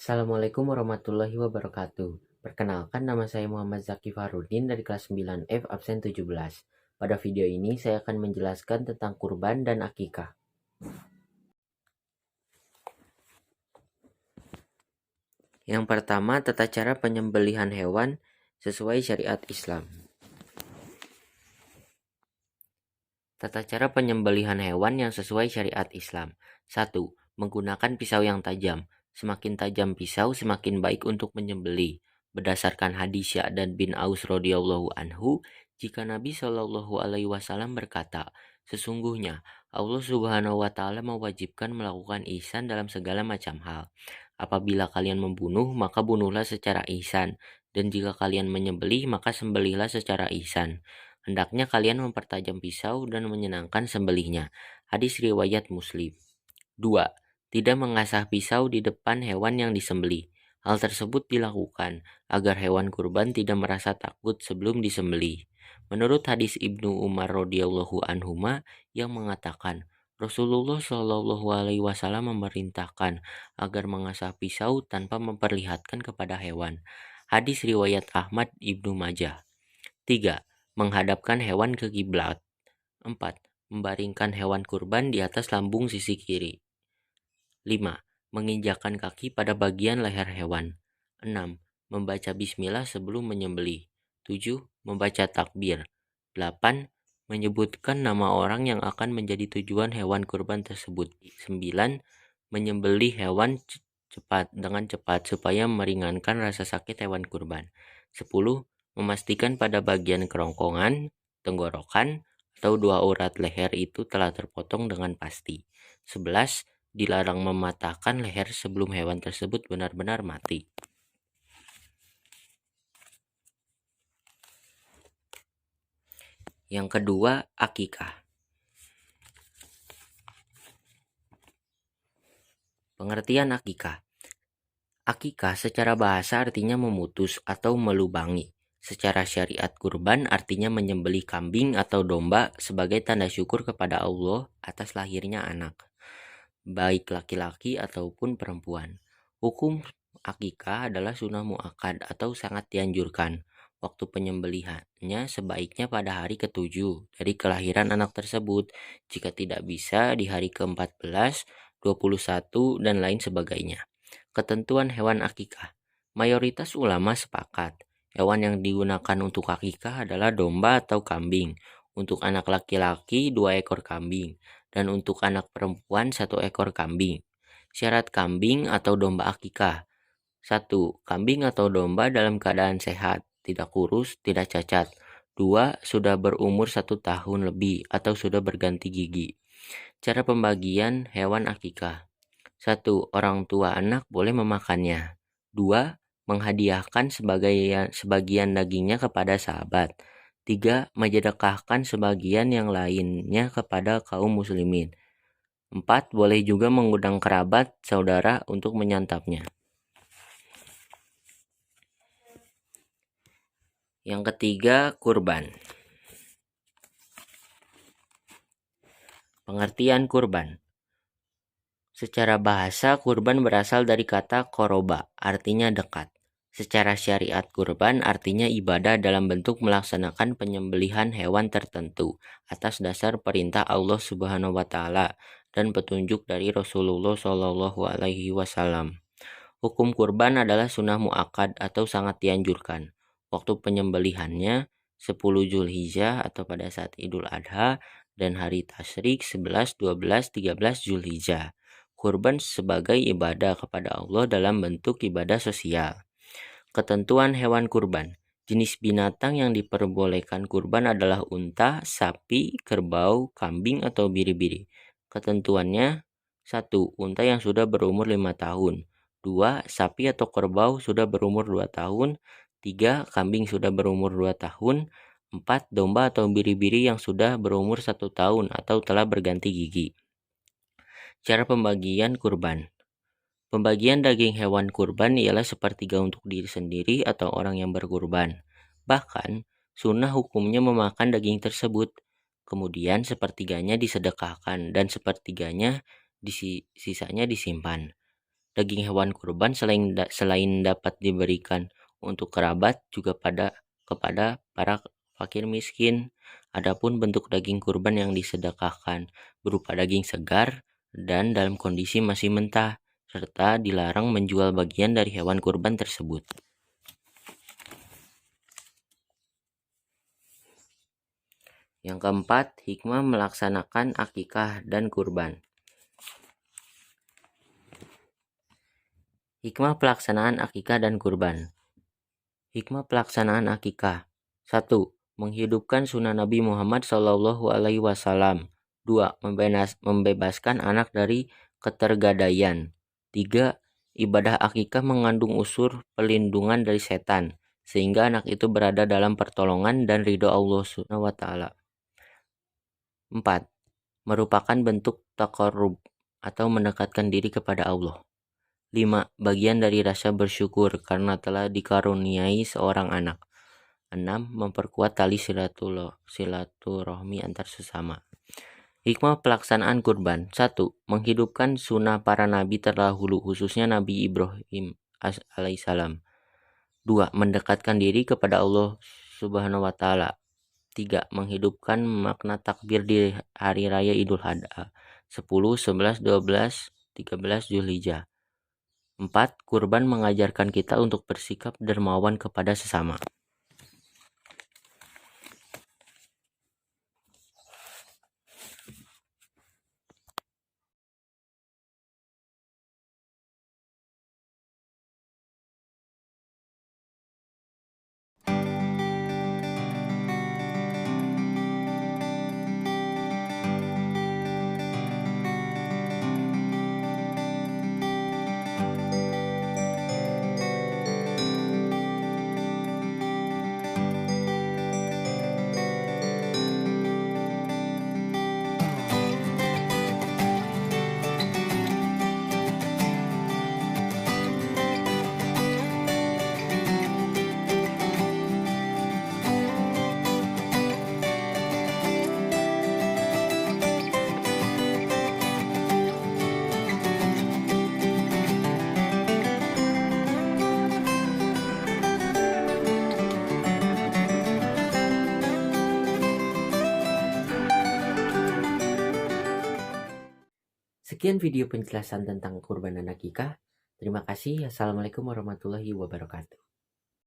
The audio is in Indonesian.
Assalamualaikum warahmatullahi wabarakatuh. Perkenalkan, nama saya Muhammad Zaki Farudin dari kelas 9F absen 17. Pada video ini saya akan menjelaskan tentang kurban dan akikah. Yang pertama, tata cara penyembelihan hewan sesuai syariat Islam. Tata cara penyembelihan hewan yang sesuai syariat Islam. 1. Menggunakan pisau yang tajam. Semakin tajam pisau, semakin baik untuk menyembelih. Berdasarkan hadis Sya'dan bin Aus radhiyallahu anhu, jika Nabi Shallallahu alaihi wasallam berkata, sesungguhnya Allah Subhanahu wa taala mewajibkan melakukan ihsan dalam segala macam hal. Apabila kalian membunuh, maka bunuhlah secara ihsan, dan jika kalian menyembelih, maka sembelihlah secara ihsan. Hendaknya kalian mempertajam pisau dan menyenangkan sembelihnya. Hadis riwayat Muslim. 2. Tidak mengasah pisau di depan hewan yang disembelih. Hal tersebut dilakukan agar hewan kurban tidak merasa takut sebelum disembelih. Menurut hadis Ibnu Umar radhiyallahu anhuma yang mengatakan, Rasulullah Shallallahu alaihi wasallam memerintahkan agar mengasah pisau tanpa memperlihatkan kepada hewan. Hadis riwayat Ahmad Ibnu Majah. 3. Menghadapkan hewan ke kiblat. 4. Membaringkan hewan kurban di atas lambung sisi kiri. 5. Menginjakkan kaki pada bagian leher hewan. 6. Membaca bismillah sebelum menyembelih. 7. Membaca takbir. 8. Menyebutkan nama orang yang akan menjadi tujuan hewan kurban tersebut. 9. Menyembelih hewan dengan cepat supaya meringankan rasa sakit hewan kurban. 10. Memastikan pada bagian kerongkongan, tenggorokan, atau dua urat leher itu telah terpotong dengan pasti. 11. Dilarang mematahkan leher sebelum hewan tersebut benar-benar mati. Yang kedua, akikah. Pengertian akikah. Akikah secara bahasa artinya memutus atau melubangi. Secara syariat kurban artinya menyembelih kambing atau domba sebagai tanda syukur kepada Allah atas lahirnya anak, baik laki-laki ataupun perempuan. Hukum akikah adalah sunnah muakkad atau sangat dianjurkan. Waktu penyembelihannya sebaiknya pada hari ke-7 dari kelahiran anak tersebut. Jika tidak bisa di hari ke-14, 21, dan lain sebagainya. Ketentuan hewan akikah. Mayoritas ulama sepakat, hewan yang digunakan untuk akikah adalah domba atau kambing. Untuk anak laki-laki 2 ekor kambing, dan untuk anak perempuan 1 ekor kambing. Syarat kambing atau domba akikah. 1. Kambing atau domba dalam keadaan sehat, tidak kurus, tidak cacat. 2. Sudah berumur 1 tahun lebih atau sudah berganti gigi. Cara pembagian hewan akikah. 1. Orang tua anak boleh memakannya. 2. Menghadiahkan sebagian dagingnya kepada sahabat. 3. Mensedekahkan sebagian yang lainnya kepada kaum muslimin. 4. Boleh juga mengundang kerabat, saudara untuk menyantapnya. Yang ketiga, kurban. Pengertian kurban. Secara bahasa, kurban berasal dari kata koroba, artinya dekat. Secara syariat kurban artinya ibadah dalam bentuk melaksanakan penyembelihan hewan tertentu atas dasar perintah Allah Subhanahu wa taala dan petunjuk dari Rasulullah Shallallahu alaihi wasallam. Hukum kurban adalah sunnah muakkad atau sangat dianjurkan. Waktu penyembelihannya 10 Zulhijjah atau pada saat Idul Adha dan hari Tasyrik 11, 12, 13 Zulhijjah. Kurban sebagai ibadah kepada Allah dalam bentuk ibadah sosial. Ketentuan hewan kurban. Jenis binatang yang diperbolehkan kurban adalah unta, sapi, kerbau, kambing, atau biri-biri. Ketentuannya: 1. Unta yang sudah berumur 5 tahun. 2. Sapi atau kerbau sudah berumur 2 tahun. 3. Kambing sudah berumur 2 tahun. 4. Domba atau biri-biri yang sudah berumur 1 tahun atau telah berganti gigi. Cara pembagian kurban. Pembagian daging hewan kurban ialah sepertiga untuk diri sendiri atau orang yang berkurban. Bahkan, sunnah hukumnya memakan daging tersebut. Kemudian sepertiganya disedekahkan dan sepertiganya sisanya disimpan. Daging hewan kurban selain dapat diberikan untuk kerabat juga kepada para fakir miskin. Adapun bentuk daging kurban yang disedekahkan berupa daging segar dan dalam kondisi masih mentah, serta dilarang menjual bagian dari hewan kurban tersebut. Yang keempat, hikmah melaksanakan akikah dan kurban. Hikmah pelaksanaan akikah dan kurban. Hikmah pelaksanaan akikah. 1. Menghidupkan sunnah Nabi Muhammad SAW. 2. Membebaskan anak dari ketergadaian. 3. Ibadah akikah mengandung unsur pelindungan dari setan, sehingga anak itu berada dalam pertolongan dan ridho Allah SWT. 4. Merupakan bentuk taqarrub atau mendekatkan diri kepada Allah. 5. Bagian dari rasa bersyukur karena telah dikaruniai seorang anak. 6. Memperkuat tali silaturahmi antar sesama. Hikmah pelaksanaan kurban. 1. Menghidupkan sunnah para nabi terdahulu, khususnya Nabi Ibrahim alaihissalam. 2. Mendekatkan diri kepada Allah Subhanahu wa Ta'ala. 3. Menghidupkan makna takbir di hari raya Idul Adha 10, 11, 12, 13 Zulhijjah. 4. Kurban mengajarkan kita untuk bersikap dermawan kepada sesama. Sekian video penjelasan tentang kurban dan akikah. Terima kasih. Assalamualaikum warahmatullahi wabarakatuh.